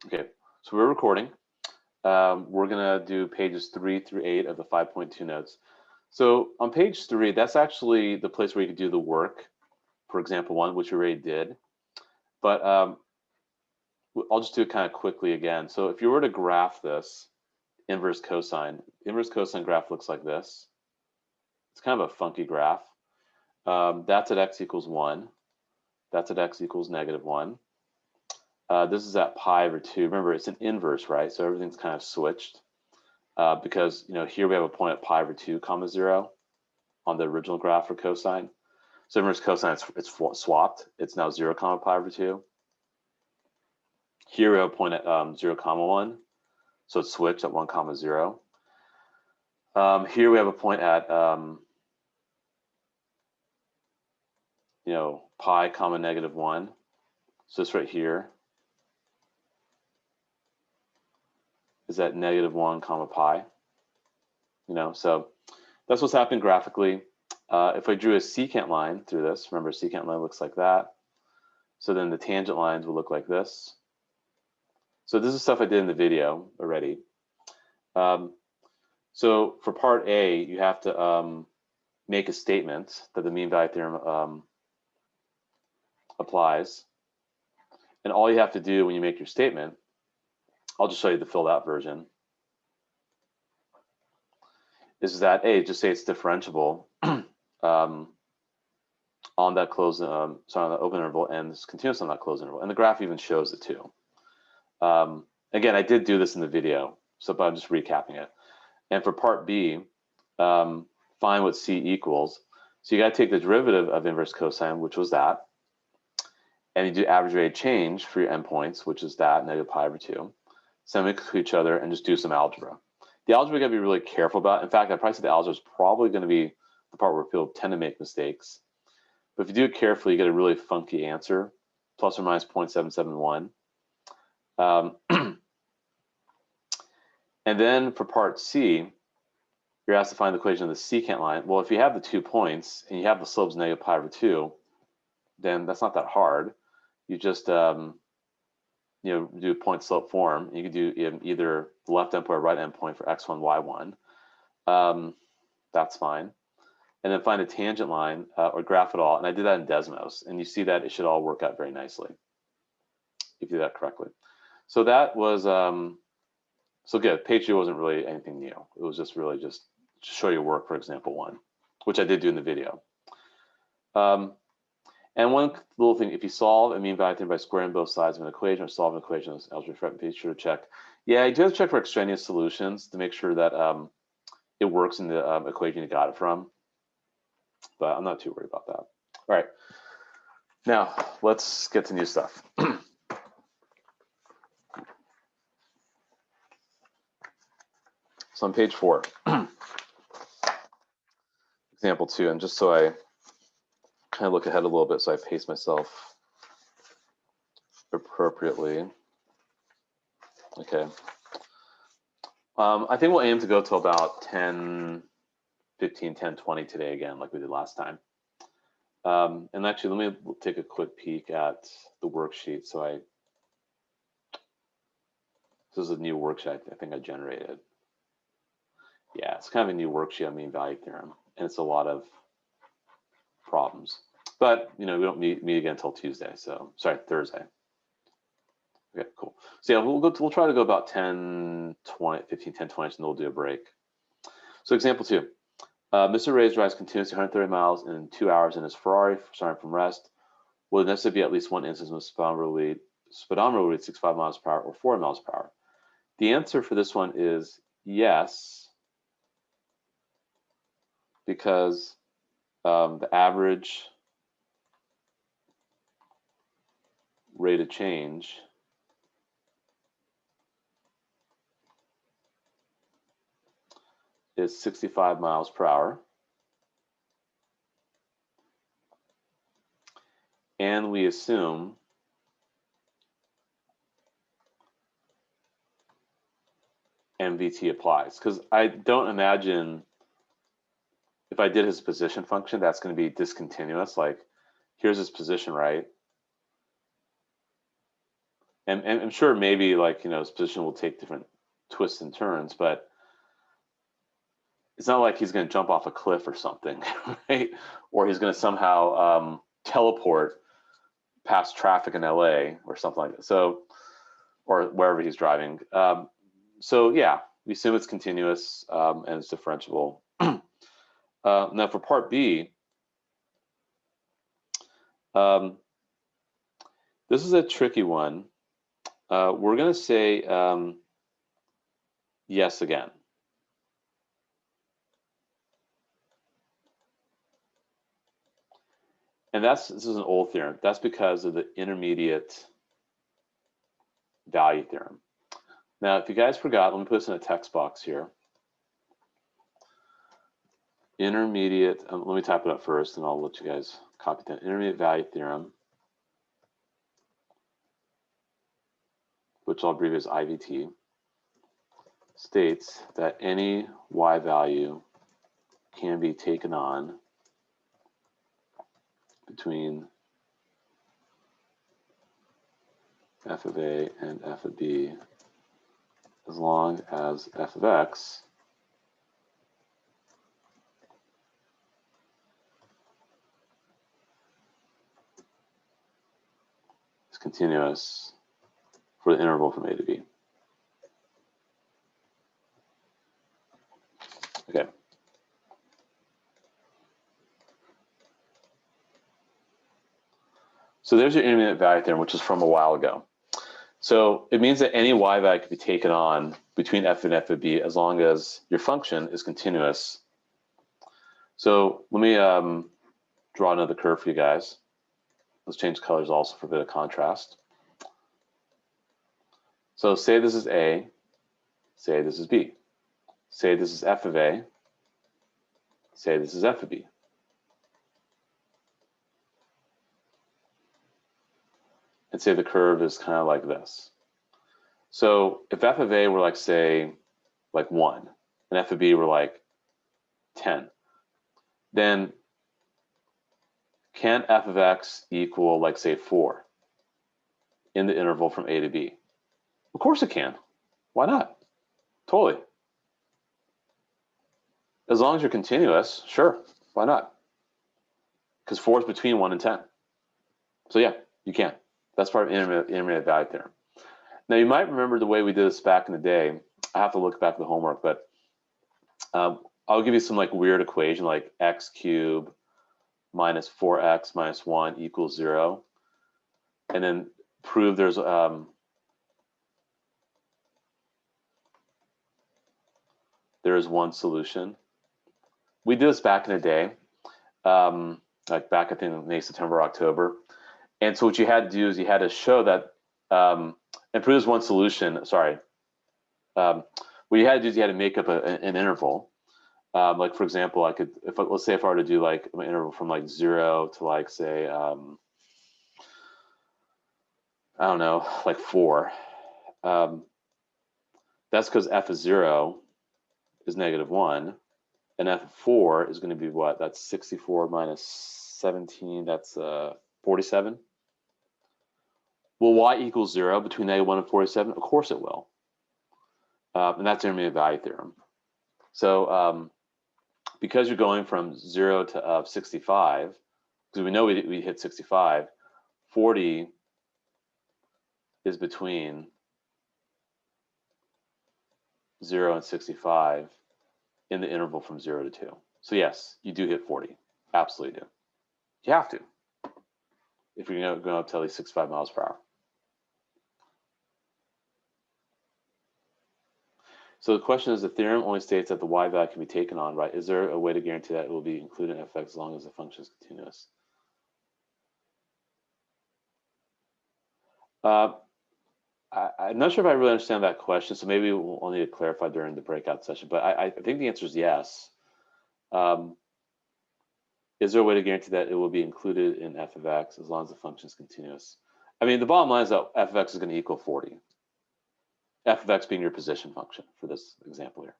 Okay, so we're recording. We're gonna do pages 3 through 8 of the 5.2 notes. So on page 3, that's actually the place where you can do the work for example 1, which we already did. But I'll just do it kind of quickly again. So if you were to graph this inverse cosine graph looks like this. It's kind of a funky graph. That's at x equals 1. That's at x equals -1. This is at pi over 2. Remember, it's an inverse, right? So everything's kind of switched because here we have a point at pi over 2 comma 0 on the original graph for cosine. So inverse cosine, it's swapped. It's now 0 comma pi over 2. Here we have a point at 0 comma 1. So it's switched at 1 comma 0. Here we have a point at pi comma -1. So this right here is at -1 comma pi. So that's what's happening graphically. If I drew a secant line through this, remember a secant line looks like that. So then the tangent lines will look like this. So this is stuff I did in the video already. So for part A, you have to make a statement that the mean value theorem applies. And all you have to do when you make your statement, I'll just show you the filled out version, is that A, just say it's differentiable on that closed, on that open interval, and it's continuous on that closed interval. And the graph even shows it too. Again, I did do this in the video, but I'm just recapping it. And for part B, find what C equals. So you got to take the derivative of inverse cosine, which was that, and you do average rate of change for your endpoints, which is that, -pi over 2. Send them to each other and just do some algebra. The algebra you got to be really careful about. In fact, I'd probably say the algebra is probably going to be the part where people tend to make mistakes. But if you do it carefully, you get a really funky answer, plus or minus 0.771. And then for part C, you're asked to find the equation of the secant line. Well, if you have the 2 points and you have the slopes -pi over 2, then that's not that hard. You just do point slope form. You can do either the left endpoint or right endpoint for x1, y1. That's fine. And then find a tangent line or graph it all. And I did that in Desmos, and you see that it should all work out very nicely if you do that correctly. So that was so good. Page 2 wasn't really anything new. It was just really just to show your work for example 1, which I did do in the video. And one little thing, if you solve a mean value theorem by squaring both sides of an equation or solve an equation as algebra, be sure to check. Yeah, you do have to check for extraneous solutions to make sure that it works in the equation you got it from. But I'm not too worried about that. All right, now let's get to new stuff. So on page 4, example 2, and just so I kind of look ahead a little bit so I pace myself appropriately. Okay. I think we'll aim to go till about 10, 15, 10, 20 today again, like we did last time. And actually, let me take a quick peek at the worksheet. So this is a new worksheet I think I generated. Yeah, it's kind of a new worksheet on mean value theorem, and it's a lot of problems. But we don't meet again until Tuesday. So sorry, Thursday. Okay, cool. So yeah, we'll try to go about 10, 20, 15, 10, 20, and then we'll do a break. So example 2. Mr. Ray drives continuously 130 miles in 2 hours in his Ferrari, starting from rest. Will there necessarily be at least one instance when speedometer will read 65 miles per hour or 40 miles per hour? The answer for this one is yes, because the average rate of change is 65 miles per hour. And we assume MVT applies, because I don't imagine if I did his position function, that's going to be discontinuous. Like, here's his position, right? And I'm sure maybe like, his position will take different twists and turns, but it's not like he's going to jump off a cliff or something, right? Or he's going to somehow teleport past traffic in LA or something like that. So, or wherever he's driving. So yeah, we assume it's continuous and it's differentiable. Now for part B, this is a tricky one. We're going to say yes again. And this is an old theorem. That's because of the intermediate value theorem. Now, if you guys forgot, let me put this in a text box here. Intermediate, let me type it up first and I'll let you guys copy that. Intermediate value theorem, which I'll abbreviate as IVT, states that any y value can be taken on between f of A and f of B as long as f of x is continuous for the interval from A to B. Okay. So there's your intermediate value theorem, which is from a while ago. So it means that any y value can be taken on between f and f of b as long as your function is continuous. So let me draw another curve for you guys. Let's change colors also for a bit of contrast. So say this is A, say this is B. Say this is f of A, say this is f of B. And say the curve is kind of like this. So if f of A were like, say, like 1, and f of B were like 10, then can f of x equal, like, say, 4 in the interval from A to B? Of course it can. Why not? Totally. As long as you're continuous, sure, why not? Because 4 is between 1 and 10. So yeah, you can. That's part of intermediate value theorem. Now you might remember the way we did this back in the day. I have to look back at the homework, but I'll give you some like weird equation like x cubed minus 4x minus 1 equals 0, and then prove there's there is one solution. We did this back in the day, like back I think in May, September, October. And so what you had to do is you had to show that, and prove there's one solution, sorry. What you had to do is you had to make up an interval. Like for example, I could, let's say if I were to do like an interval from like 0 to like say, I don't know, like 4. That's because f of 0 is -1, and f of 4 is going to be what? That's 64 minus 17, that's 47. Will y equal 0 between -1 and 47? Of course it will. And that's intermediate value theorem. So because you're going from 0 to 65, because we know we hit 65, 40 is between 0 and 65 in the interval from 0 to 2. So yes, you do hit 40. Absolutely do. You have to, if you're going up to at least 65 miles per hour. So the question is, the theorem only states that the y value can be taken on, right? Is there a way to guarantee that it will be included in f(x) as long as the function is continuous? I'm not sure if I really understand that question, so maybe we'll need to clarify during the breakout session, but I think the answer is yes. Is there a way to guarantee that it will be included in f of x as long as the function is continuous? I mean, the bottom line is that f of x is going to equal 40. F of x being your position function for this example here.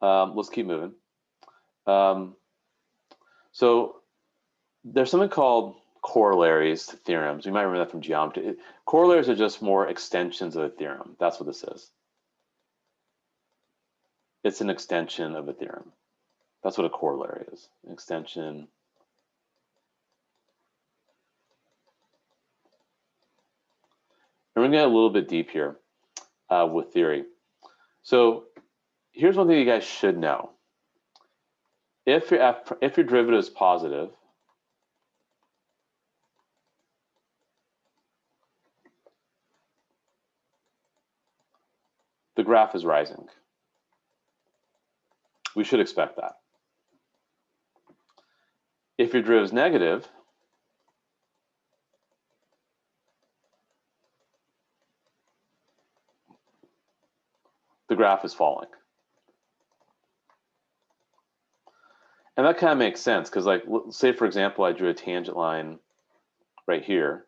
Let's keep moving. So there's something called corollaries theorems. You might remember that from geometry. Corollaries are just more extensions of a theorem. That's what this is. It's an extension of a theorem. That's what a corollary is, an extension. And we're gonna get a little bit deep here with theory. So here's one thing you guys should know. If your derivative is positive, the graph is rising. We should expect that. If your derivative is negative, the graph is falling. And that kind of makes sense because, like, say for example, I drew a tangent line right here.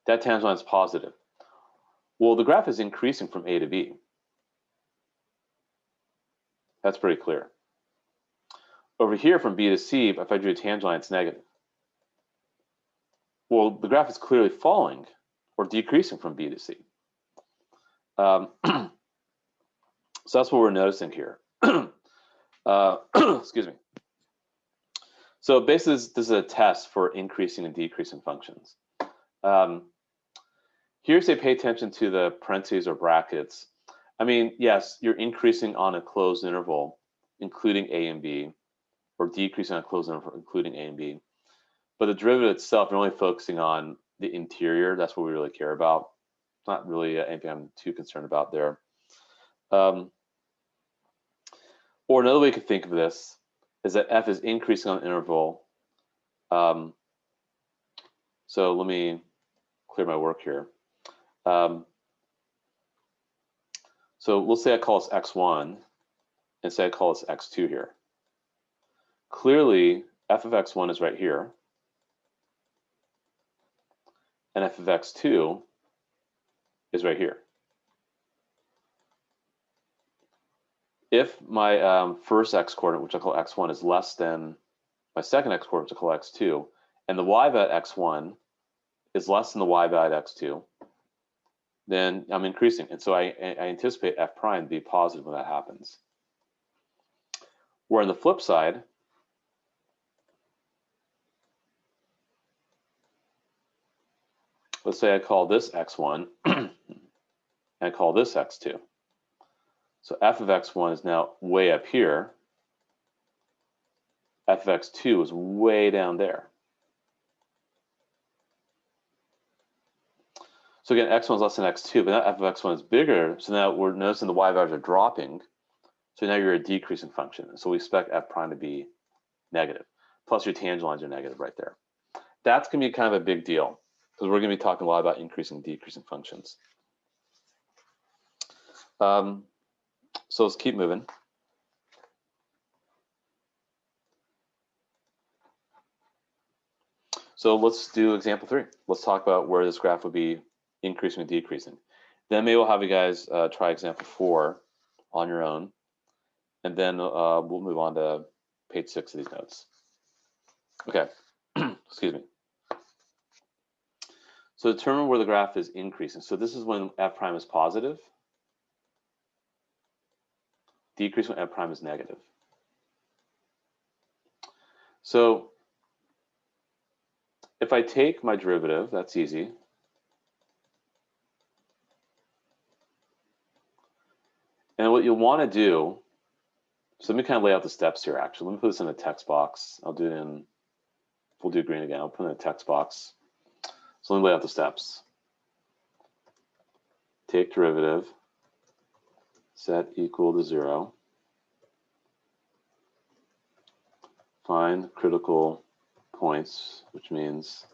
That tangent line is positive. Well, the graph is increasing from A to B. That's pretty clear. Over here from B to C, if I drew a tangent line, it's negative. Well, the graph is clearly falling or decreasing from B to C. So that's what we're noticing here. Excuse me. So basically, this is a test for increasing and decreasing functions. Here, say pay attention to the parentheses or brackets. I mean, yes, you're increasing on a closed interval, including A and B, or decreasing on a closed interval, including A and B. But the derivative itself, you're only focusing on the interior. That's what we really care about. It's not really anything I'm too concerned about there. Or another way you could think of this is that f is increasing on an interval. So let me clear my work here. So let's say I call this x1 and say I call this x2 here. Clearly, f of x1 is right here, and f of x2 is right here. If my first x coordinate, which I call x1, is less than my second x coordinate, which I call x2, and the y value at x1 is less than the y value at x2, then I'm increasing. And so I anticipate f prime to be positive when that happens. Where on the flip side, let's say I call this x1 and I call this x2. So f of x1 is now way up here. F of x2 is way down there. So again, x1 is less than x2, but now f of x1 is bigger. So now we're noticing the y values are dropping. So now you're a decreasing function. So we expect f prime to be negative. Plus your tangent lines are negative right there. That's going to be kind of a big deal because we're going to be talking a lot about increasing and decreasing functions. So let's keep moving. So let's do example 3. Let's talk about where this graph would be increasing and decreasing. Then maybe we'll have you guys try example 4 on your own. And then we'll move on to page 6 of these notes. Okay, excuse me. So determine where the graph is increasing. So this is when f prime is positive. Decrease when f prime is negative. So if I take my derivative, that's easy. And what you'll want to do, so let me kind of lay out the steps here actually. Let me put this in a text box. I'll do it in, we'll do green again. I'll put it in a text box. So let me lay out the steps. Take derivative, set equal to 0. Find critical points, which means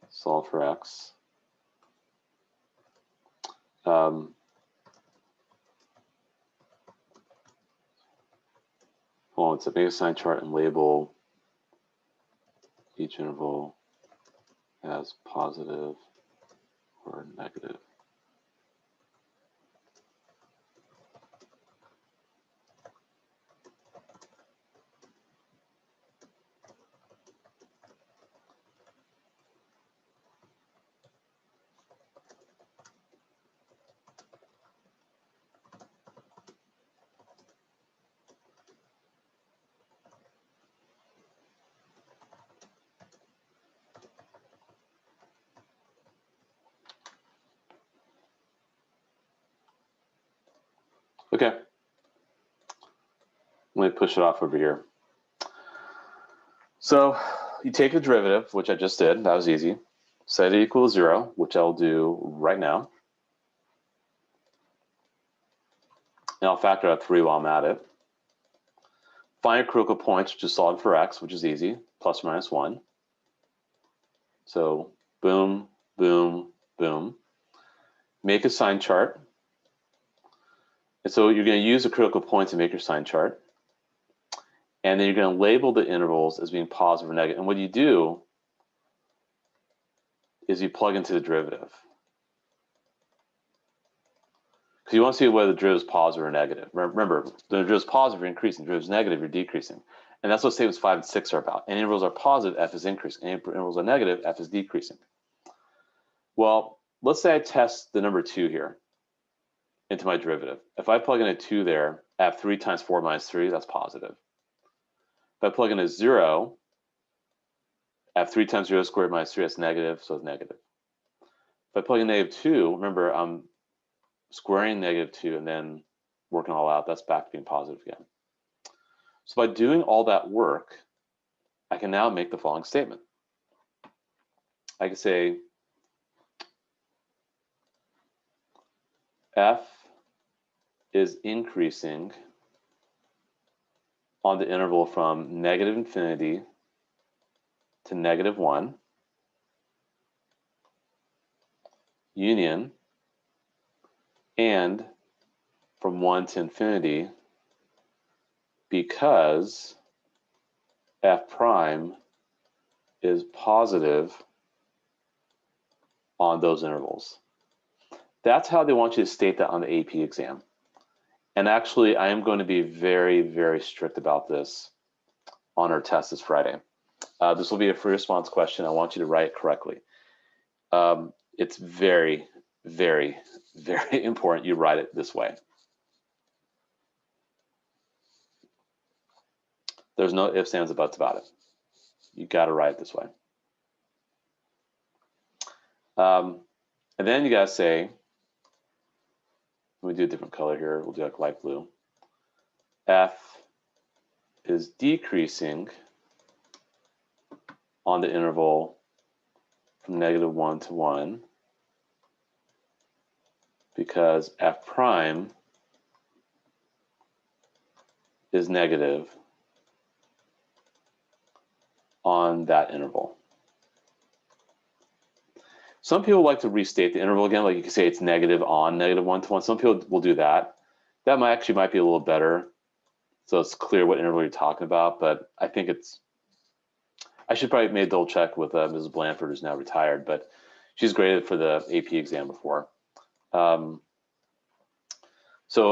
solve for x. Hold on, it's a make a sign chart and label each interval as positive or negative. Okay. Let me push it off over here. So you take the derivative, which I just did. That was easy. Set it equal to 0, which I'll do right now. And I'll factor out 3 while I'm at it. Find your critical points, which is solved for x, which is easy, plus or minus 1. So boom, boom, boom. Make a sign chart. And so you're going to use the critical points to make your sign chart. And then you're going to label the intervals as being positive or negative. And what you do is you plug into the derivative. Because you want to see whether the derivative is positive or negative. Remember, the derivative is positive, you're increasing. The derivative is negative, you're decreasing. And that's what statements 5 and 6 are about. Any intervals are positive, f is increasing. Any intervals are negative, f is decreasing. Well, let's say I test the number 2 here into my derivative. If I plug in a 2 there, I have 3 times 4 minus 3, that's positive. If I plug in a 0, I have 3 times 0 squared minus 3, that's negative, so it's negative. If I plug in negative 2, remember I'm squaring negative 2 and then working all out, that's back to being positive again. So by doing all that work, I can now make the following statement. I can say f is increasing on the interval from negative infinity to negative 1, union, and from 1 to infinity, because f prime is positive on those intervals. That's how they want you to state that on the AP exam. And actually, I am going to be very, very strict about this on our test this Friday. This will be a free response question. I want you to write it correctly. It's very, very, very important you write it this way. There's no ifs, ands, or buts about it. You got to write it this way. And then you got to say, let me do a different color here. We'll do like light blue. F is decreasing on the interval from negative 1 to 1 because f prime is negative on that interval. Some people like to restate the interval again, like you can say it's negative on negative 1 to 1. Some people will do that. That might be a little better, so it's clear what interval you're talking about. But I think I should probably make a double check with Mrs. Blanford, who's now retired, but she's graded for the AP exam before. So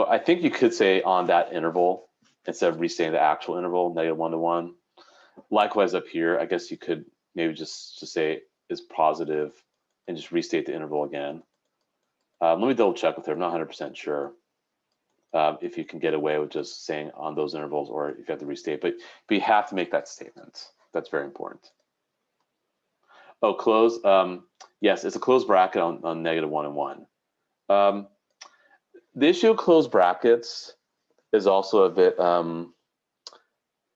I think you could say on that interval instead of restating the actual interval, negative 1 to 1. Likewise up here, I guess you could maybe just say is positive and just restate the interval again. Let me double check with her. I'm not 100% sure if you can get away with just saying on those intervals or if you have to restate, but you have to make that statement. That's very important. Oh, close. Yes, it's a closed bracket on negative 1 and 1. The issue of closed brackets is also a bit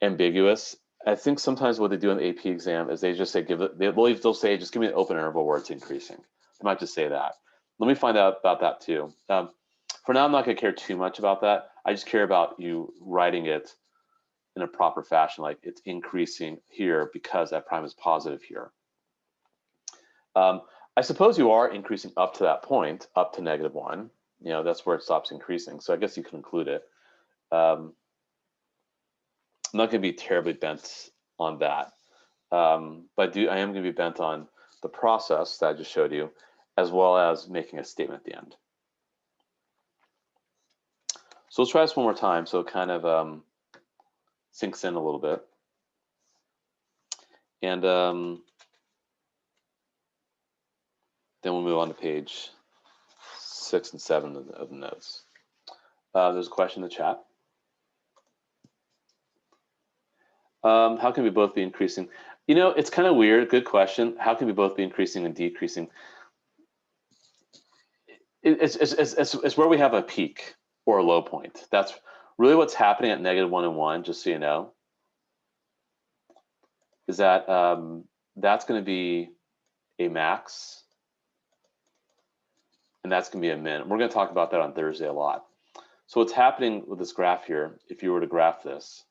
ambiguous. I think sometimes what they do in the AP exam is they just say they'll say just give me an open interval where it's increasing. They might just say that. Let me find out about that too. For now, I'm not going to care too much about that. I just care about you writing it in a proper fashion, like it's increasing here because f prime is positive here. I suppose you are increasing up to that point, up to negative 1. You know, that's where it stops increasing. So I guess you can include it. I'm not going to be terribly bent on that, but I am going to be bent on the process that I just showed you, as well as making a statement at the end. So let's try this one more time so it kind of sinks in a little bit. And then we'll move on to page 6 and 7 of the notes. There's a question in the chat. How can we both be increasing? You know, it's kind of weird. Good question. How can we both be increasing and decreasing? It's where we have a peak. or a low point. That's really what's happening at -1 and 1, just so you know, is that that's going to be a max, and that's going to be a min. We're going to talk about that on Thursday a lot. So what's happening with this graph here, if you were to graph this,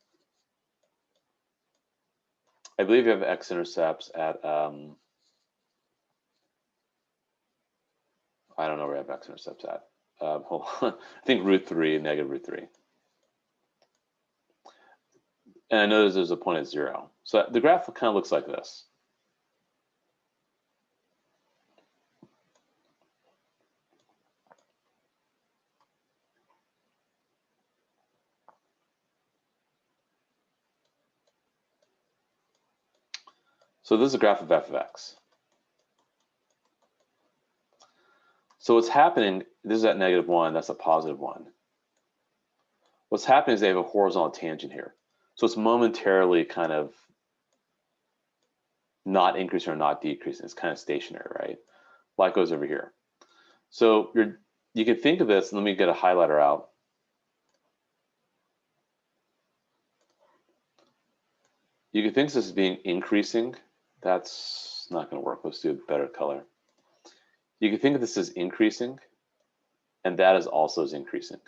I believe you have x-intercepts at, I don't know where I have x-intercepts at. Hold on. I think √3, -√3. And I notice there's a point at 0. So the graph kind of looks like this. So this is a graph of f of x. So what's happening, this is at -1, that's a +1. What's happening is they have a horizontal tangent here. So it's momentarily kind of not increasing or not decreasing. It's kind of stationary, right? Like goes over here. So you can think of this, let me get a highlighter out. You can think of this as being increasing. That's not going to work. Let's do a better color. You can think of this as increasing, and that is also as increasing.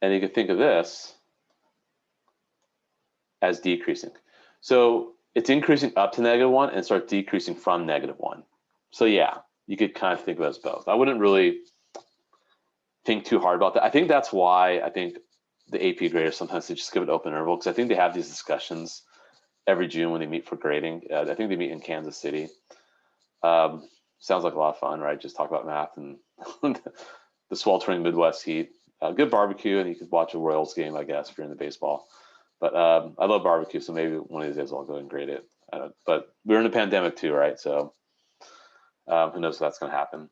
And you can think of this as decreasing. So it's increasing up to -1 and start decreasing from -1. So yeah, you could kind of think of it as both. I wouldn't really think too hard about that. I think that's why I think the AP graders sometimes they just give it open interval, because I think they have these discussions every June when they meet for grading. I think they meet in Kansas City. Sounds like a lot of fun, right? Just talk about math and the sweltering Midwest heat. Good barbecue, and you could watch a Royals game, I guess, if you're into baseball. But I love barbecue, so maybe one of these days I'll go and grade it. But we're in a pandemic too, right? So who knows if that's going to happen.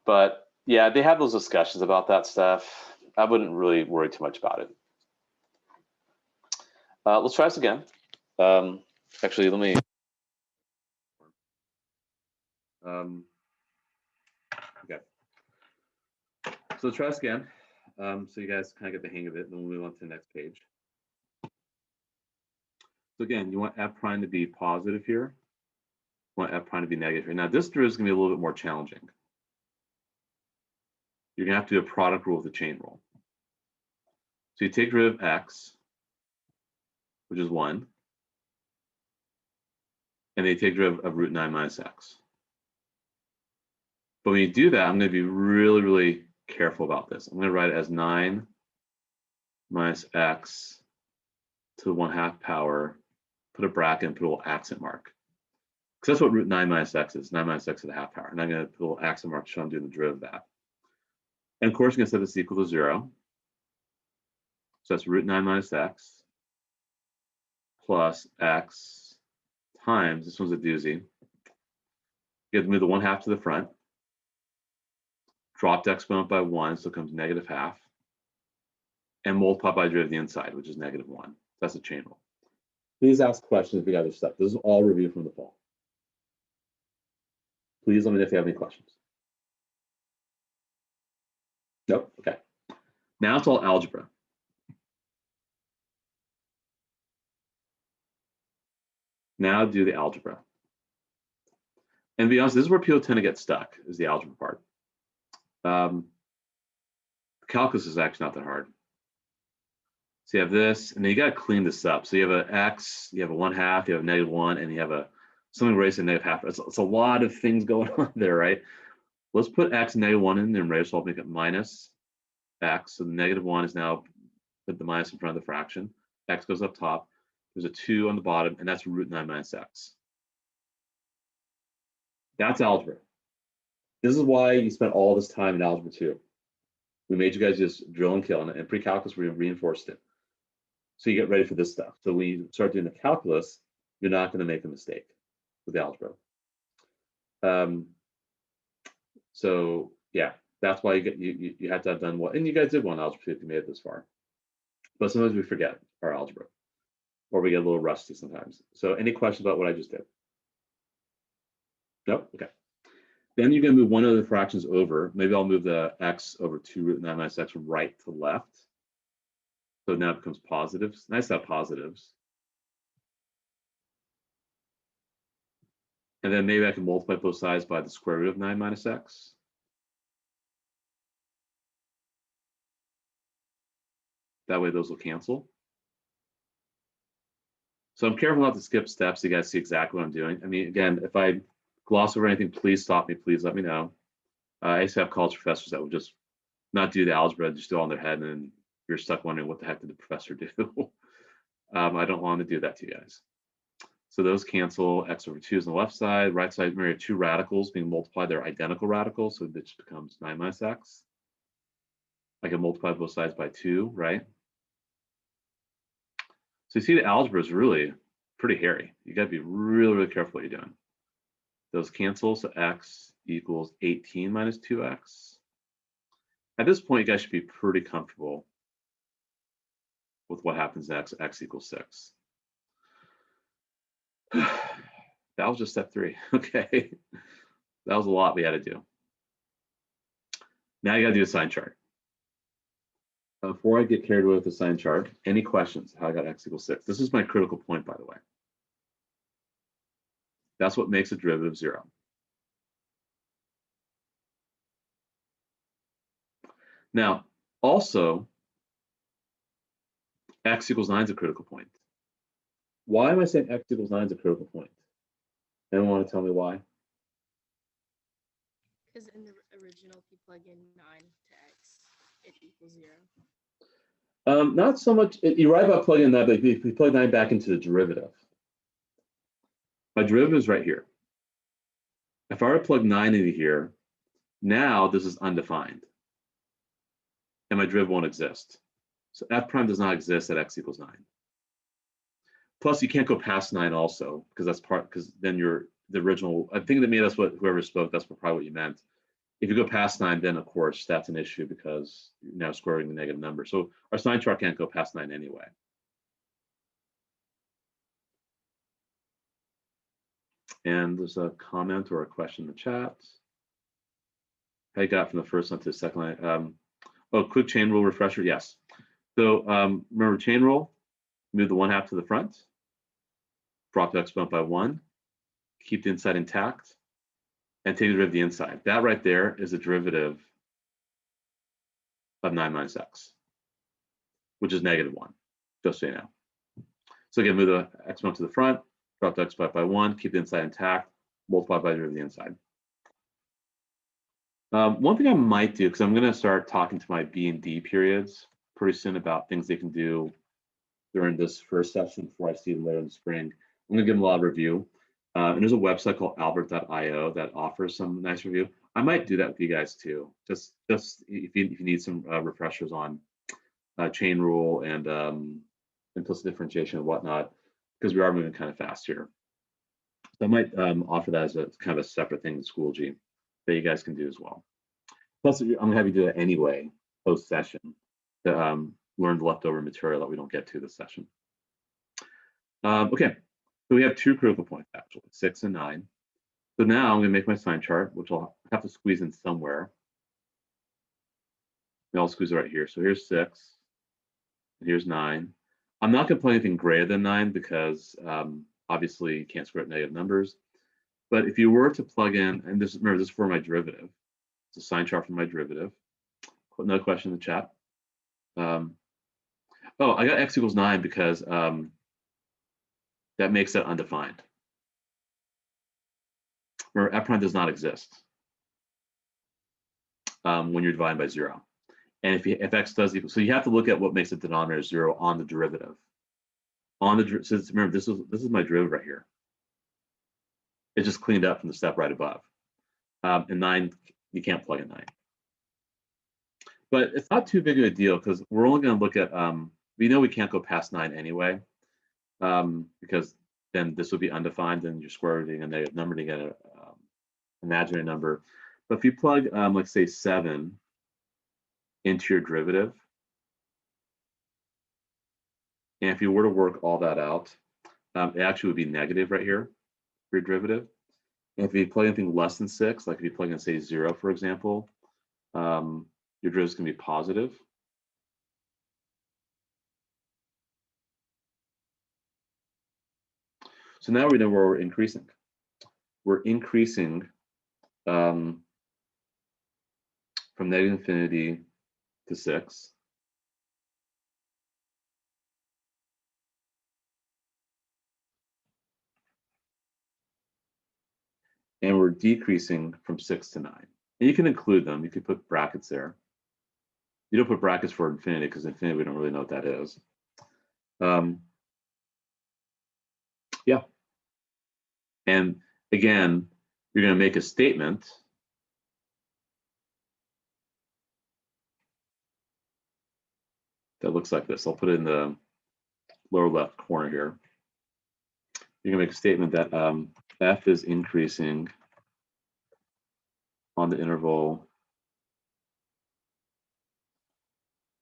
But yeah, they have those discussions about that stuff. I wouldn't really worry too much about it. Let's try this again. Actually, let me. Okay. So let's try this again. So you guys kind of get the hang of it, and then we'll move on to the next page. So again, you want f prime to be positive here. You want f prime to be negative here. Now this derivative is going to be a little bit more challenging. You're going to have to do a product rule with a chain rule. So you take derivative of x, which is 1, and then you take derivative of √9 minus x. But when you do that, I'm going to be really, really careful about this. I'm going to write it as 9 minus x to the 1/2 power, put a bracket and put a little accent mark. Because that's what √9 minus x is, 9 minus x to the 1/2 power. And I'm going to put a little accent mark to show I'm doing the derivative of that. And of course, you're going to set this equal to 0. So that's √9 minus x plus x times, this one's a doozy. You have to move the 1/2 to the front. Drop the exponent by 1, so it becomes -1/2. And multiply by derivative of the inside, which is -1. That's a chain rule. Please ask questions if you got other stuff. This is all review from the fall. Please let me know if you have any questions. Nope, okay. Now it's all algebra. Now do the algebra. And to be honest, this is where people tend to get stuck, is the algebra part. Calculus is actually not that hard. So you have this, and then you got to clean this up. So you have an x, you have a 1/2, you have a -1, and you have a something raised to -1/2. It's a lot of things going on there, right? Let's put x and -1 in the numerator, so I'll make it minus x. So the -1 is now, put the minus in front of the fraction. X goes up top. There's a 2 on the bottom, and that's √9 minus x. That's algebra. This is why you spent all this time in algebra 2. We made you guys just drill and kill, and pre-calculus we reinforced it. So you get ready for this stuff. So when you start doing the calculus, you're not going to make a mistake with algebra. So yeah, that's why you have to have done what, and you guys did one algebra if you made it this far. But sometimes we forget our algebra, or we get a little rusty sometimes. So any questions about what I just did? Nope. Okay. Then you're going to move one of the fractions over. Maybe I'll move the x over 2 root 9 minus x from right to left. So now it becomes positives. Nice to have positives. And then maybe I can multiply both sides by the square root of 9 minus x. That way those will cancel. So I'm careful not to skip steps so you guys see exactly what I'm doing. I mean, again, if I gloss over anything, please stop me. Please let me know. I used to have college professors that would just not do the algebra, just do it on their head, and you're stuck wondering what the heck did the professor do. I don't want to do that to you guys. So those cancel. X over 2 is on the left side. Right side, remember, two radicals being multiplied. They're identical radicals, so this becomes 9 minus x. I can multiply both sides by 2, right? So you see the algebra is really pretty hairy. You got to be really, really careful what you're doing. Those cancel, so x equals 18 minus 2x. At this point, you guys should be pretty comfortable with what happens next, x equals 6. That was just step 3, okay? That was a lot we had to do. Now you gotta do a sign chart. Before I get carried away with the sign chart, any questions how I got x equals 6? This is my critical point, by the way. That's what makes a derivative 0. Now, also, x equals 9 is a critical point. Why am I saying x equals 9 is a critical point? Anyone want to tell me why? Because in the original, if you plug in 9 to x, it equals 0. Not so much. You're right about plugging that, but if you plug 9 back into the derivative, my derivative is right here. If I were to plug 9 into here, now this is undefined, and my derivative won't exist. So f prime does not exist at x equals 9. Plus, you can't go past 9 also, because that's because then the original, I think that maybe that's what whoever spoke, that's probably what you meant. If you go past 9, then of course that's an issue because you're now squaring the negative number. So our sign chart can't go past 9 anyway. And there's a comment or a question in the chat. How you got from the first line to the second line? Oh, quick chain rule refresher, yes. So remember chain rule, move the 1/2 to the front, drop the exponent by 1, keep the inside intact, and take the derivative of the inside. That right there is a derivative of 9 minus x, which is -1, just so you know. So again, move the exponent to the front, drop the exponent by 1, keep the inside intact, multiply by the derivative of the inside. One thing I might do, because I'm going to start talking to my B and D periods pretty soon about things they can do during this first session before I see them later in the spring. I'm going to give them a lot of review. And there's a website called albert.io that offers some nice review. I might do that with you guys too, just if you need some refreshers on chain rule and implicit differentiation and whatnot, because we are moving kind of fast here. So I might offer that as a kind of a separate thing in Schoology that you guys can do as well. Plus, I'm gonna have you do it anyway post-session to learn the leftover material that we don't get to this session. Okay, so we have 2 critical points actually, 6 and 9. So now I'm gonna make my sign chart, which I'll have to squeeze in somewhere. And I'll squeeze it right here. So here's 6, and here's 9. I'm not gonna plug anything greater than 9 because obviously you can't square up negative numbers. But if you were to plug in, and this, remember, this is for my derivative. It's a sign chart for my derivative. Another question in the chat. Oh, I got x equals 9 because that makes it undefined. Remember, f prime does not exist when you're dividing by 0. And if x does equal, so you have to look at what makes the denominator 0 on the derivative. So remember, this is my derivative right here. It's just cleaned up from the step right above. And 9, you can't plug in 9. But it's not too big of a deal because we're only going to look at, we know we can't go past 9 anyway, because then this would be undefined and you're square rooting a negative number to get an imaginary number. But if you plug, let's say 7 into your derivative, and if you were to work all that out, it actually would be negative right here for your derivative. If you plug anything less than 6, like if you plug in, say, 0, for example, your derivative is going to be positive. So now we know where we're increasing. We're increasing from negative infinity to 6. And we're decreasing from 6 to 9. And you can include them. You can put brackets there. You don't put brackets for infinity because infinity, we don't really know what that is. Yeah. And again, you're going to make a statement that looks like this. I'll put it in the lower left corner here. You're going to make a statement that f is increasing on the interval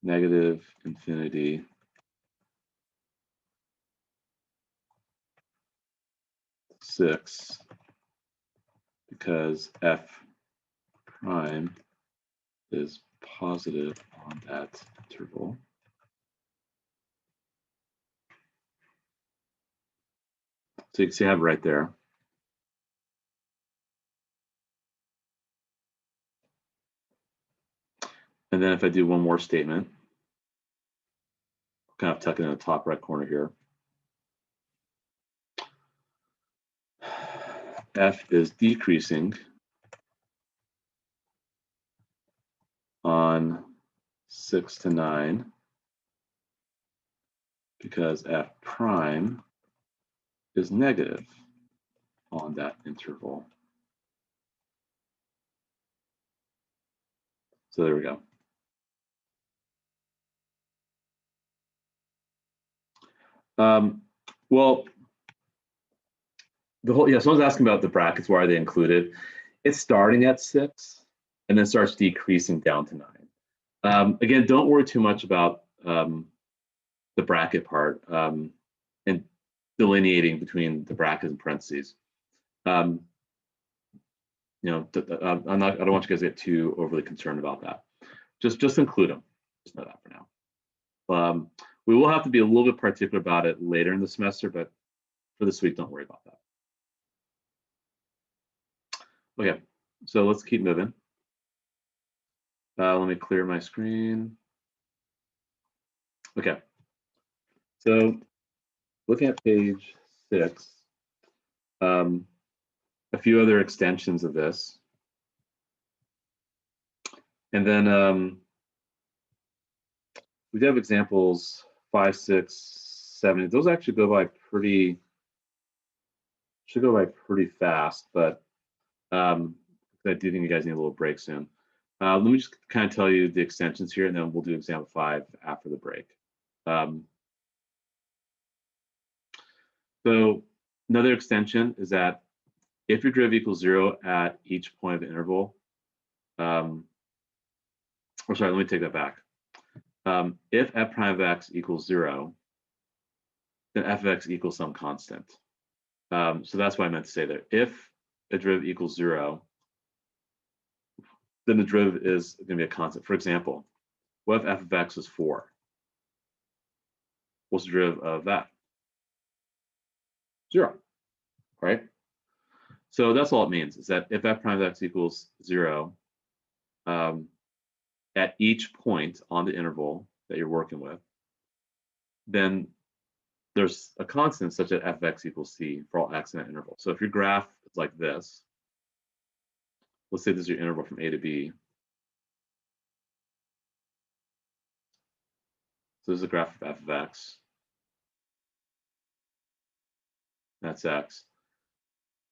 negative infinity to 6 because f prime is positive on that interval. So you can see I have it right there. And then if I do one more statement, kind of tuck it in the top right corner here. F is decreasing on 6 to 9 because f prime is negative on that interval. So there we go. Well, someone's asking about the brackets. Why are they included? It's starting at 6 and then starts decreasing down to 9. Again, don't worry too much about the bracket part and delineating between the brackets and parentheses. I don't want you guys to get too overly concerned about that. Just include them. Just know that for now. We will have to be a little bit particular about it later in the semester, but for this week, don't worry about that. Okay, so let's keep moving. Let me clear my screen. Okay, so looking at page 6, a few other extensions of this. And then we do have examples 5, 6, 7. Those actually should go by pretty fast, but I do think you guys need a little break soon. Let me just kind of tell you the extensions here, and then we'll do example 5 after the break. So another extension is that if your derivative equals 0 at each point of the interval, or sorry, let me take that back. If f prime of x equals 0, then f of x equals some constant. So that's what I meant to say there. If a derivative equals 0, then the derivative is going to be a constant. For example, what if f of x is 4? What's the derivative of that? 0, right? So that's all it means, is that if f prime of x equals 0, at each point on the interval that you're working with, then there's a constant such that f of x equals c for all x in that interval. So if your graph is like this, let's say this is your interval from a to b. So this is a graph of f of x. That's x.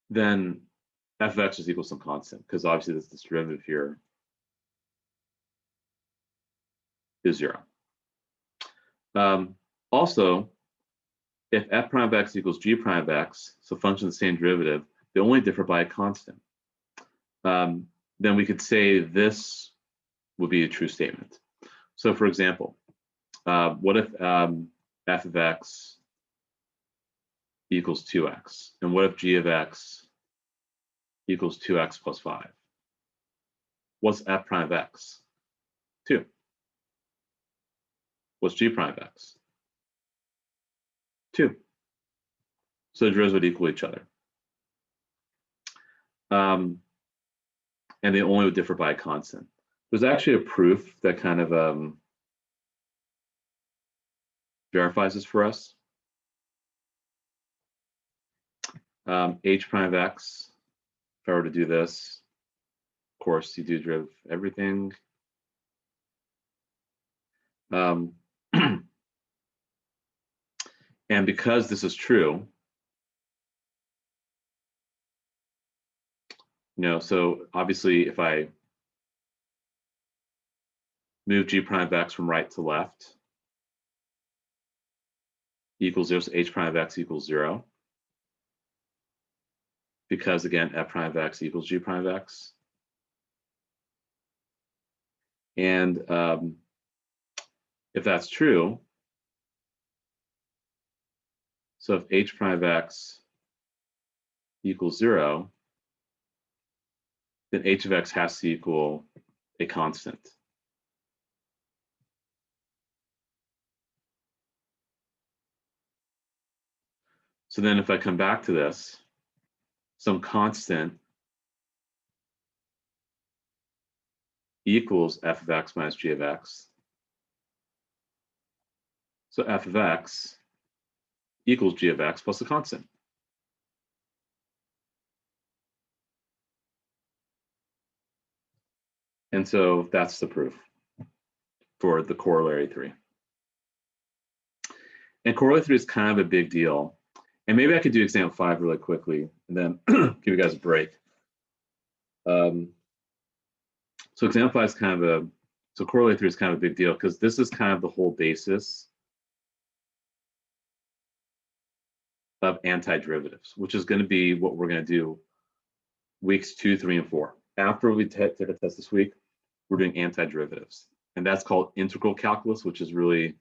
Then f of x is equal to some constant, because obviously this derivative here is 0. Also, if f prime of x equals g prime of x, so function of the same derivative, they only differ by a constant. Then we could say this would be a true statement. So for example, what if f of x equals 2x? And what if g of x equals 2x plus 5. What's f prime of x? 2. What's g prime of x? 2. So the derivatives would equal each other. And they only would differ by a constant. There's actually a proof that kind of verifies this for us. H prime of x, if I were to do this, of course, you do derive everything. And because this is true, so obviously if I move g prime of x from right to left, equals 0, so h prime of x equals 0. Because again, f prime of x equals g prime of x. And if that's true, so if h prime of x equals 0, then h of x has to equal a constant. So then if I come back to this, some constant equals f of x minus g of x. So f of x equals g of x plus a constant. And so that's the proof for the corollary 3. And corollary 3 is kind of a big deal. And maybe I could do example 5 really quickly and then give you guys a break. So example 5 is kind of so corollary 3 is kind of a big deal because this is kind of the whole basis of antiderivatives, which is going to be what we're going to do weeks 2, 3, and 4. After we take a test this week, we're doing antiderivatives. And that's called integral calculus, which is really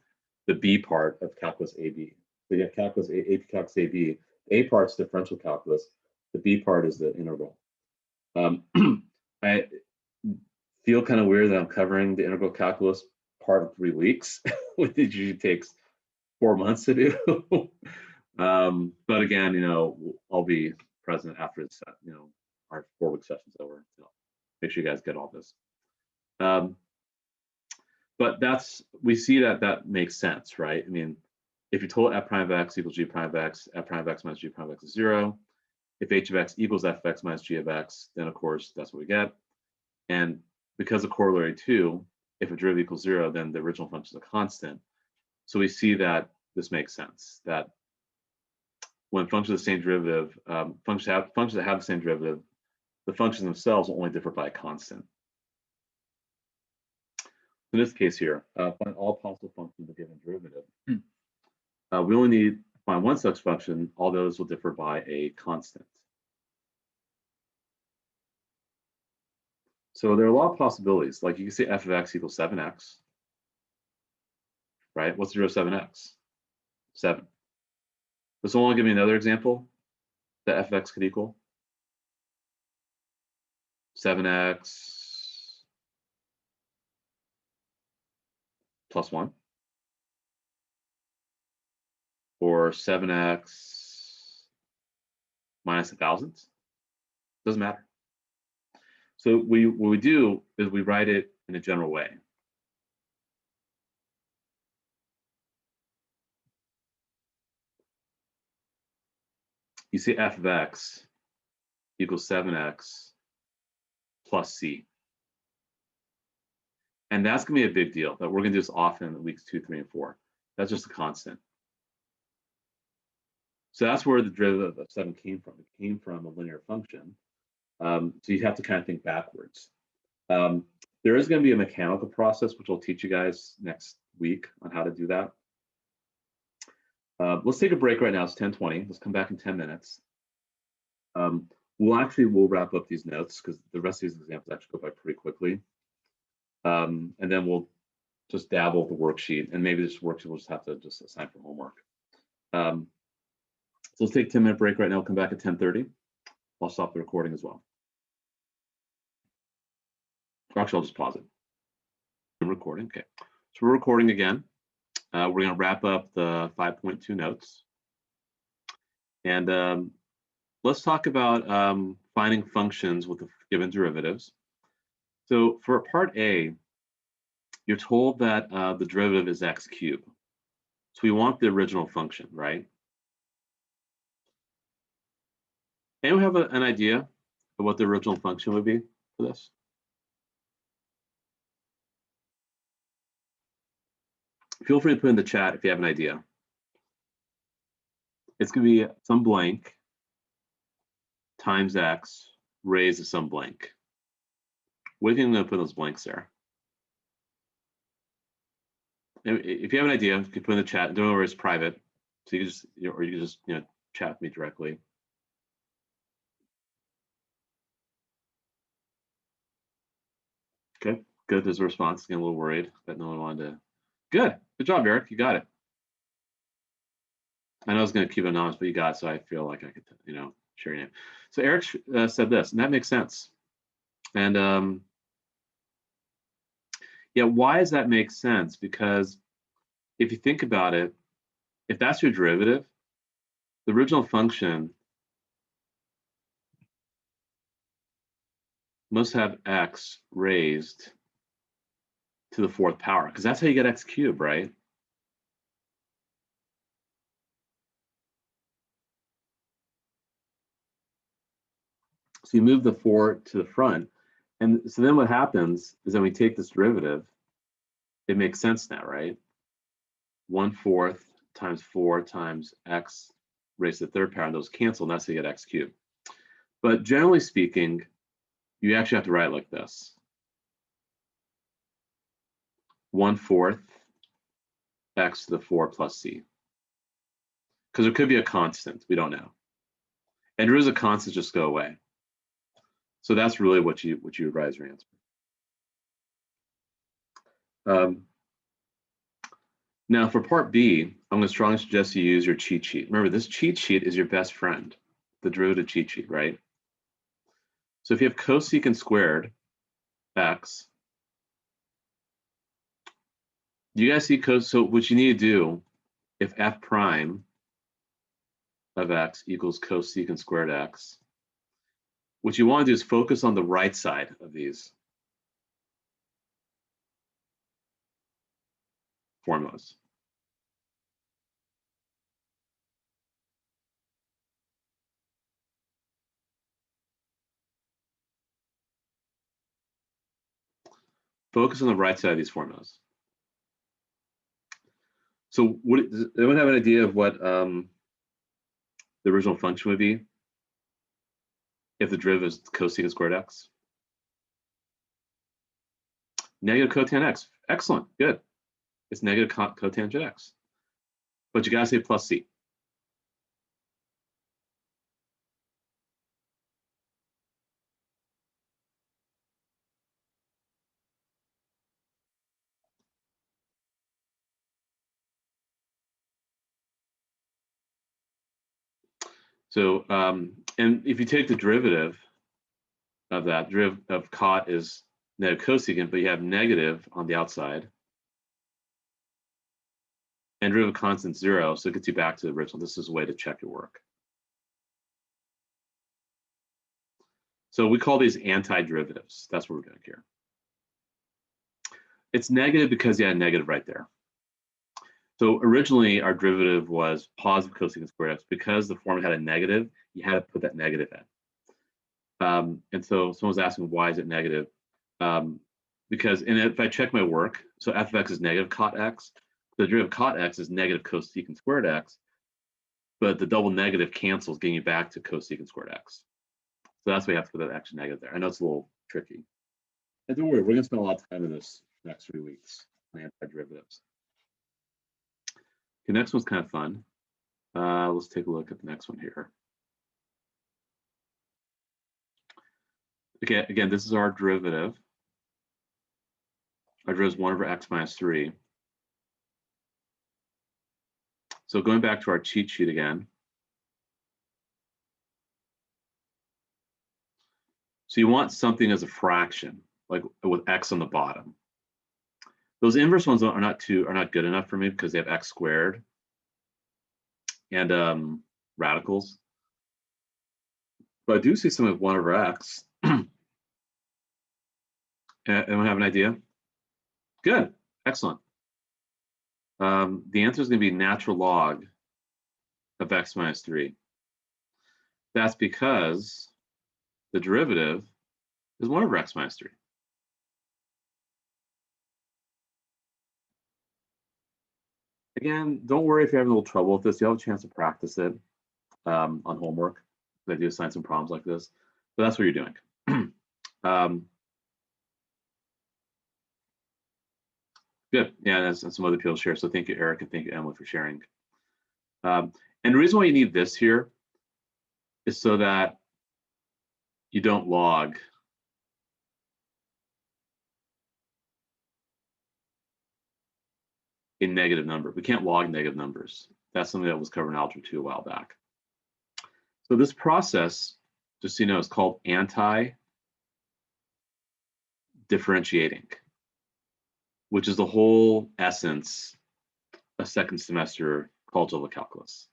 the B part of calculus AB. So you have calculus AP calculus AB. The A part's differential calculus. The B part is the integral. I feel kind of weird that I'm covering the integral calculus part of 3 weeks, which usually takes 4 months to do. But again, I'll be present after it's our 4-week session's over. So make sure you guys get all this. But we see that makes sense, right? I mean, if you told f prime of x equals g prime of x, f prime of x minus g prime of x is 0. If h of x equals f of x minus g of x, then of course that's what we get. And because of corollary 2, if a derivative equals 0, then the original function is a constant. So we see that this makes sense, that when functions of the same derivative, functions that have the same derivative, the functions themselves will only differ by a constant. In this case here, find all possible functions of a given derivative. We only need to find one such function. All those will differ by a constant. So there are a lot of possibilities. Like you can say f of x equals 7x, right? What's the root of 7x? 7. Does someone give me another example that f of x could equal? 7x plus 1. Or 7x minus 1,000. Doesn't matter. So what we do is we write it in a general way. You see f of x equals 7x plus c. And that's going to be a big deal, that we're going to do this often in weeks 2, 3, and 4. That's just a constant. So that's where the derivative of 7 came from. It came from a linear function. So you have to kind of think backwards. There is going to be a mechanical process, which I'll teach you guys next week on how to do that. Let's take a break right now. It's 10:20. Let's come back in 10 minutes. We'll wrap up these notes because the rest of these examples actually go by pretty quickly. And then we'll just dabble with the worksheet, and maybe this worksheet we'll just have to just assign for homework. So let's take a 10-minute break right now. We'll come back at 10:30. I'll stop the recording as well. Actually, I'll just pause it. I'm recording. Okay. So we're recording again. We're going to wrap up the 5.2 notes. And let's talk about finding functions with the given derivatives. So for part A, you're told that the derivative is x cubed. So we want the original function, right? Anyone have an idea of what the original function would be for this? Feel free to put in the chat if you have an idea. It's going to be some blank times x raised to some blank. What do you think I'm going to put those blanks there? If you have an idea, you can put in the chat. Don't worry, it's private. So you can just, or you can just, chat with me directly. Okay, good. There's a response. Getting a little worried that no one wanted to. Good job, Eric. You got it. I know I was going to keep it anonymous, but you got it, so I feel like I could, share your name. So Eric said this, and that makes sense. And yeah, why does that make sense? Because if you think about it, if that's your derivative, the original function must have x raised to the fourth power, because that's how you get x cubed, right? So you move the 4 to the front. And so then what happens is that we take this derivative, it makes sense now, right? 1/4 times 4 times x raised to the third power, and those cancel, and that's how you get x cubed. But generally speaking, you actually have to write it like this. 1/4 x to the 4 plus c. Because there could be a constant, we don't know. And there is a constant, just go away. So that's really what you would write as your answer. Now for part B, I'm going to strongly suggest you use your cheat sheet. Remember, this cheat sheet is your best friend, the derivative cheat sheet, right? So if you have cosecant squared x, do you guys see so what you need to do, if f prime of x equals cosecant squared x, what you want to do is focus on the right side of these formulas. Focus on the right side of these formulas. So does anyone have an idea of what the original function would be if the derivative is cosecant squared x? Negative cotangent x. Excellent, good. It's negative cotangent x. But you gotta say plus c. So, and if you take the derivative of that, derivative of cot is negative cosecant, but you have negative on the outside. And derivative constant 0, so it gets you back to the original. This is a way to check your work. So we call these antiderivatives. That's what we're doing here. It's negative because you had a negative right there. So originally our derivative was positive cosecant squared x. Because the formula had a negative, you had to put that negative in. And so someone's asking, why is it negative? Because, and if I check my work, so f of x is negative cot x. The derivative of cot x is negative cosecant squared x. But the double negative cancels, getting you back to cosecant squared x. So that's why you have to put that extra negative there. I know it's a little tricky. And don't worry, we're going to spend a lot of time in this next 3 weeks on antiderivatives. The next one's kind of fun. Let's take a look at the next one here. Okay, again, this is our derivative. Our derivative is 1 over x minus 3. So going back to our cheat sheet again. So you want something as a fraction. like with x on the bottom. Those inverse ones are not good enough for me because they have x squared and radicals. But I do see some of 1 over x. Anyone have an idea? Good, excellent. The answer is going to be natural log of x minus 3. That's because the derivative is 1 over x minus 3. Again, don't worry if you're having a little trouble with this. You'll have a chance to practice it on homework. I do assign some problems like this, but that's what you're doing. Good. Yeah, and some other people share. So thank you, Eric, and thank you, Emily, for sharing. And the reason why you need this here is so that you don't log a negative number. We can't log negative numbers. That's something that was covered in Algebra 2 a while back. So this process, just so you know, is called anti-differentiating, which is the whole essence of second semester algebra calculus.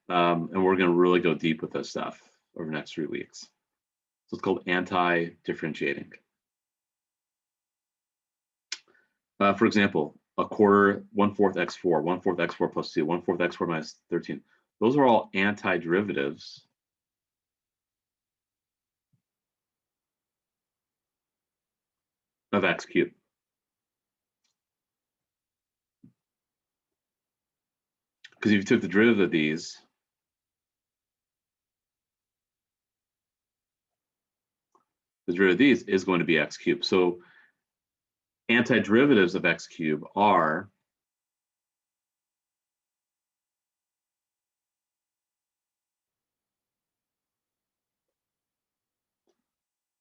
And we're going to really go deep with this stuff over the next 3 weeks. So it's called anti-differentiating. For example, a quarter, 1/4 x4, 1/4 x4 plus 2, 1/4 x4 minus 13. Those are all anti-derivatives of x cubed. Because if you took the derivative of these, the derivative of these is going to be x cubed. So antiderivatives of x cubed are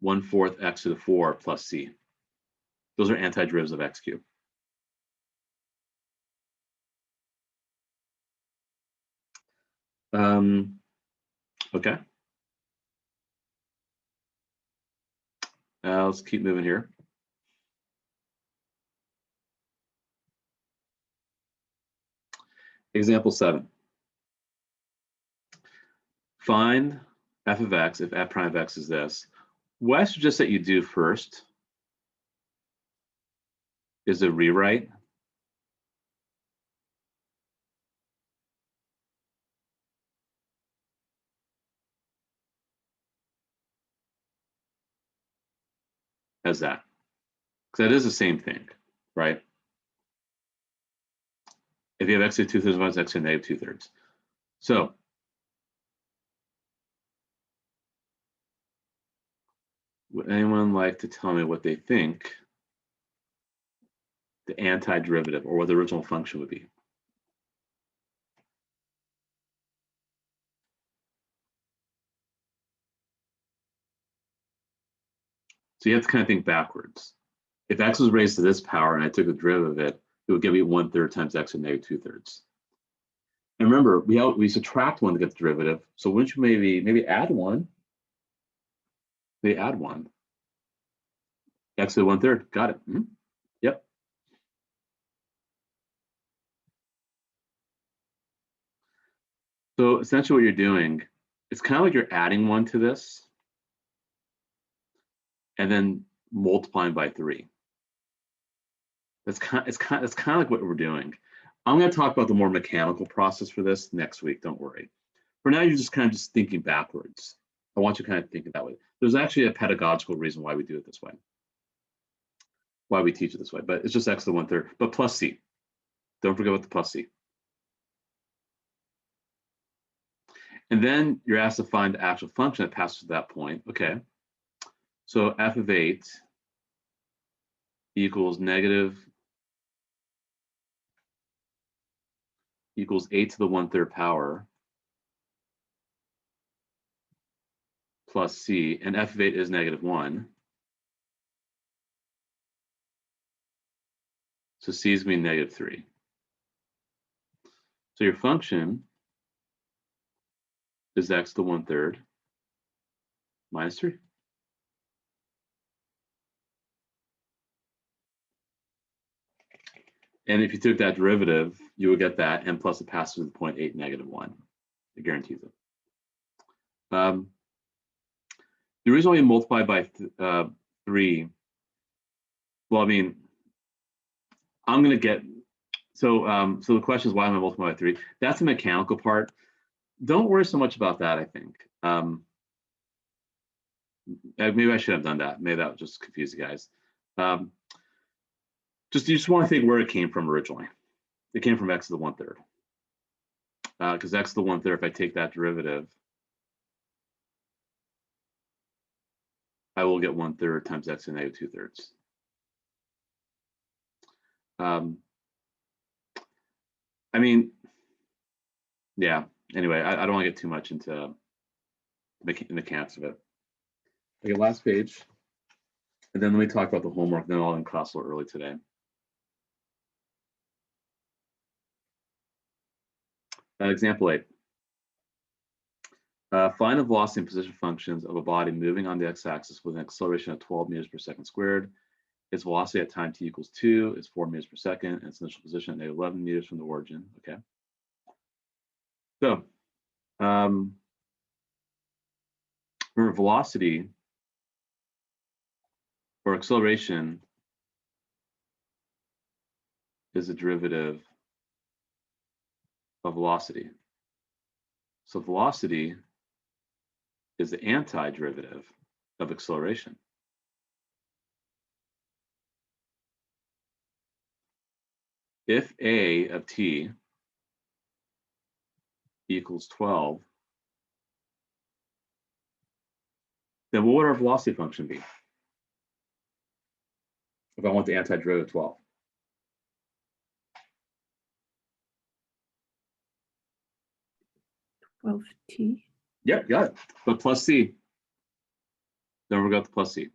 (1/4 x to the 4 plus c). Those are antiderivatives of x cubed. Okay. Let's keep moving here. Example 7. Find f of x if f prime of x is this. What I suggest that you do first is a rewrite as that, because that is the same thing, right? If you have x to the 2/3 minus x to the negative 2/3. So would anyone like to tell me what they think the antiderivative or what the original function would be? So you have to kind of think backwards. If x was raised to this power and I took the derivative of it, it would give me 1/3 times x to the negative 2/3. And remember, we subtract 1 to get the derivative. So wouldn't you maybe add 1? Maybe add 1. X to the 1/3. Got it. Yep. So essentially what you're doing, it's kind of like you're adding 1 to this and then multiplying by 3. It's kind of like what we're doing. I'm going to talk about the more mechanical process for this next week. Don't worry. For now, you're just kind of just thinking backwards. I want you to kind of think it that way. There's actually a pedagogical reason why we do it this way, why we teach it this way, but it's just x to the 1/3, but plus c. Don't forget about the plus c. And then you're asked to find the actual function that passes to that point. Okay. So f of 8 equals 8 to the 1/3 power plus c, and f of 8 is -1. So c is going to be -3. So your function is x to the 1/3 minus 3. And if you took that derivative, you would get that, and plus it passes through the point 8, -1. It guarantees it. The reason why you multiply by 3, well, I mean, I'm going to get, so the question is, why am I multiplying by 3? That's the mechanical part. Don't worry so much about that, I think. Maybe I should have done that. Maybe that would just confuse you guys. You just want to think where it came from originally. It came from x to the 1/3. Because x to the 1/3, if I take that derivative, I will get 1/3 times x to the -2/3. I mean, yeah, anyway, I don't want to get too much into the mechanics of it. Okay, last page. And then let me talk about the homework, then I'll end class a little early today. Example 8. Find the velocity and position functions of a body moving on the x-axis with an acceleration of 12 meters per second squared. Its velocity at time t equals 2 is 4 meters per second, and its initial position at -11 meters from the origin. Okay. So, remember, velocity or acceleration is a derivative of velocity. So velocity is the antiderivative of acceleration. If a of t equals 12, then what would our velocity function be if I want the antiderivative of 12? T. Yep, got it. But plus c. Then we got the plus c.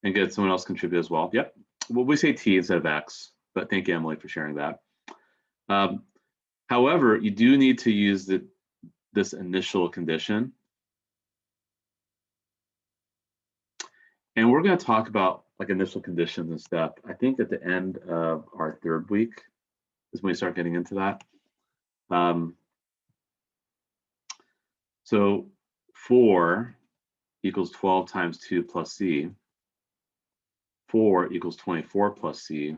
And get someone else contribute as well. Yep. Well, we say t instead of x, but thank you, Emily, for sharing that. However, you do need to use this initial condition. And we're going to talk about like initial conditions and stuff. I think at the end of our 3rd week is when we start getting into that. So 4 equals 12 times 2 plus c. 4 equals 24 plus c.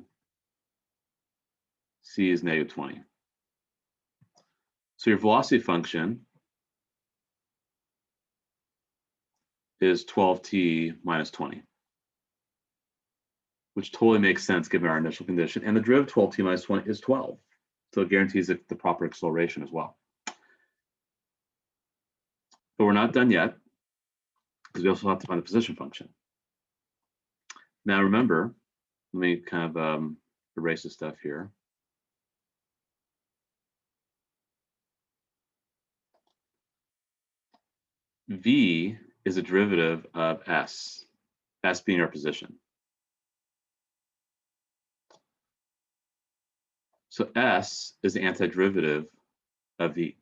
C is -20. So your velocity function is 12t minus 20, which totally makes sense given our initial condition. And the derivative of 12t minus 20 is 12. So it guarantees the proper acceleration as well. But we're not done yet, because we also have to find the position function. Now remember, let me kind of erase this stuff here. V is a derivative of s, s being our position. So s is the antiderivative of v.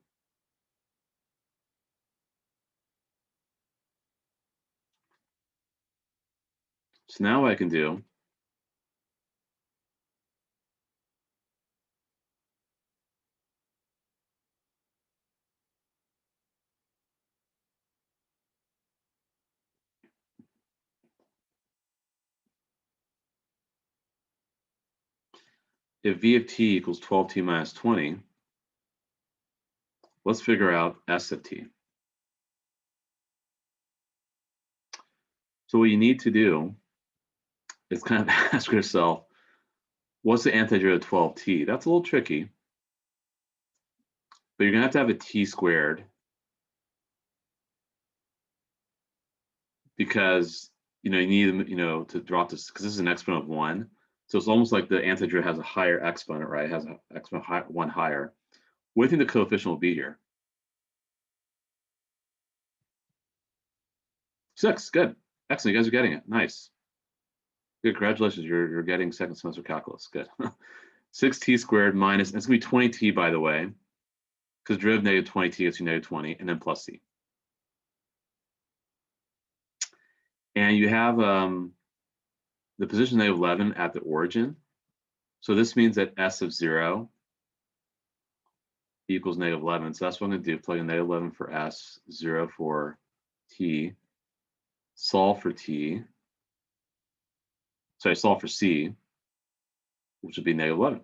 So now what I can do if v of t equals 12t minus 20, let's figure out s of t. So what you need to do is kind of ask yourself, what's the antiderivative of 12t? That's a little tricky, but you're gonna have to have a t squared, because you need to drop this, because this is an exponent of 1. So it's almost like the antiderivative has a higher exponent, right? It has an exponent 1 higher. What do you think the coefficient will be here? 6. Good. Excellent. You guys are getting it. Nice. Good. Congratulations. You're getting 2nd semester calculus. Good. 6t squared minus, it's going to be 20t, by the way, because derivative negative 20t gives you negative 20, and then plus c. And you have the position negative 11 at the origin. So this means that s of 0 equals negative 11. So that's what I'm going to do. Plug in negative 11 for s, 0 for t, solve for t. Sorry, solve for c, which would be negative 11.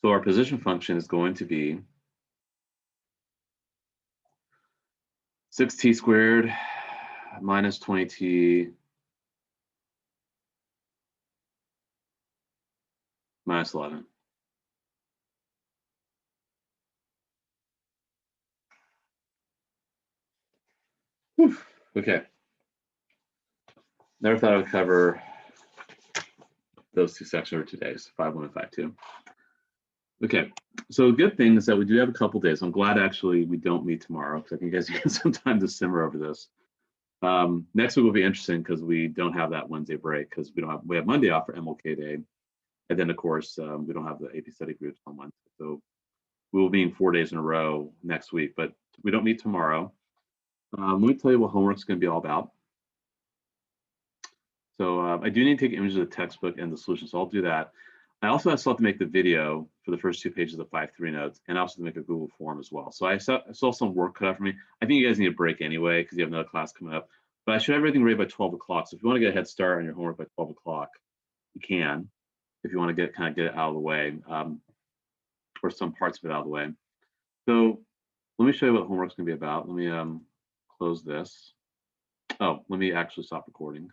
So our position function is going to be 6t squared minus 20t minus 11. Whew. Okay. Never thought I would cover those two sections over 2 days, 5.1 and 5.2. Okay, so the good thing is that we do have a couple days. I'm glad actually we don't meet tomorrow because I think you guys get some time to simmer over this. Next week will be interesting because we don't have that Wednesday break because we have Monday off for MLK Day, and then of course we don't have the AP study groups on Wednesday. So we will be in 4 days in a row next week, but we don't meet tomorrow. Let me tell you what homework's going to be all about. So I do need to take images of the textbook and the solution, so I'll do that. I also still have to make the video for the first 2 pages of the 5.3 notes, and I also have to make a Google form as well. So I saw some work cut out for me. I think you guys need a break anyway because you have another class coming up. But I should have everything ready by 12 o'clock. So if you want to get a head start on your homework by 12 o'clock, you can. If you want to get it out of the way, or some parts of it out of the way. So let me show you what homework's going to be about. Let me close this. Oh, let me actually stop recording.